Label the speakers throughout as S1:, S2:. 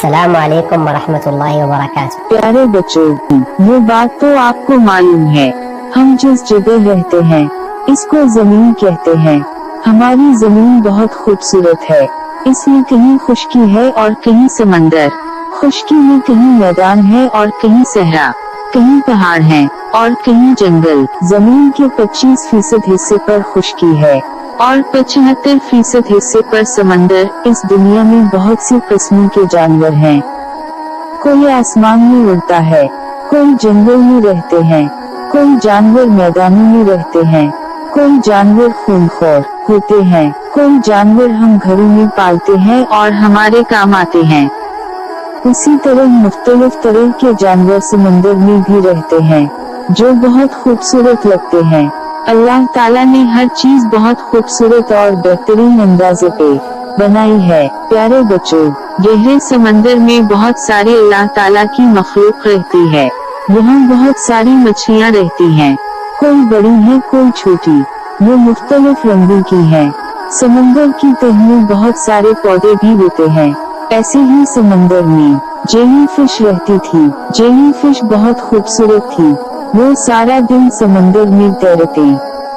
S1: अस्सलामु अलैकुम वरहमतुल्लाहि वबरकातुह।
S2: प्यारे बच्चों, ये बात तो आपको मालूम है, हम जिस जगह रहते हैं इसको जमीन कहते हैं। हमारी जमीन बहुत खूबसूरत है, इसमें कहीं खुश्की है और कहीं समंदर। खुश्की में कहीं मैदान है और कहीं सहरा, कहीं पहाड़ हैं और कहीं जंगल। जमीन के 25% हिस्से पर खुश्की है और 75% हिस्से पर समंदर। इस दुनिया में बहुत सी किस्मों के जानवर हैं। कोई आसमान में उड़ता है, कोई जंगल में रहते हैं, कोई जानवर मैदानों में रहते हैं, कोई जानवर खूनखोर होते हैं, कोई जानवर हम घरों में पालते हैं और हमारे काम आते हैं। इसी तरह मुख्तलिफ तरह के जानवर समंदर में भी रहते हैं जो बहुत खूबसूरत लगते हैं। अल्लाह ताला ने हर चीज बहुत खूबसूरत और बेहतरीन अंदाजे पे बनाई है। प्यारे बच्चों, गहरे समंदर में बहुत सारी अल्लाह ताला की मखलूक रहती है। यहाँ बहुत सारी मछलियाँ रहती हैं, कोई बड़ी है कोई छोटी, वो मुख्तलिफ रंगों की हैं। समंदर की तह में बहुत सारे पौधे भी होते हैं। ऐसे ही समंदर में जेली फिश रहती थी। जेली फिश बहुत खूबसूरत थी, वो सारा दिन समंदर में तैरते।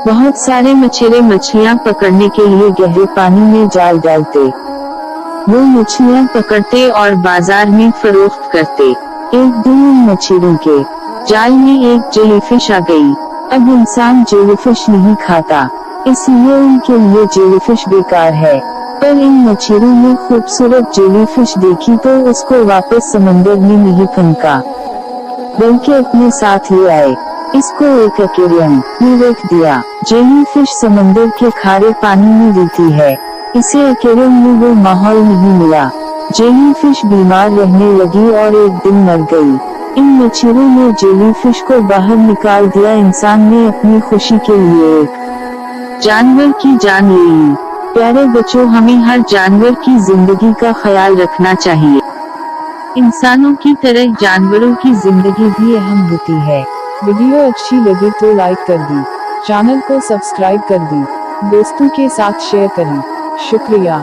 S2: बहुत सारे मछेरे मछलियाँ पकड़ने के लिए गहरे पानी में जाल डालते। वो मछलियाँ पकड़ते और बाजार में फरोख्त करते। एक दिन उन मछेरों के जाल में एक जेलीफिश आ गई। अब इंसान जेलीफिश नहीं खाता, इसलिए उनके लिए जेलीफिश बेकार है। पर इन मछेरों ने खूबसूरत जेलीफिश देखी तो उसको वापस समंदर में नहीं फेंका, बल्कि अपने साथ ले आए। इसको एक एक्वेरियम में रख दिया। जेलीफिश समंदर के खारे पानी में रहती है, इसे एक्वेरियम में वो माहौल नहीं मिला। जेलीफिश बीमार रहने लगी और एक दिन मर गई। इन मछेरों ने जेलीफिश को बाहर निकाल दिया। इंसान ने अपनी खुशी के लिए एक जानवर की जान ली। प्यारे बच्चों, हमें हर जानवर की जिंदगी का ख्याल रखना चाहिए। इंसानों की तरह जानवरों की जिंदगी भी अहम होती है।
S3: वीडियो अच्छी लगी तो लाइक कर दी, चैनल को सब्सक्राइब कर दी, दोस्तों के साथ शेयर करें। शुक्रिया।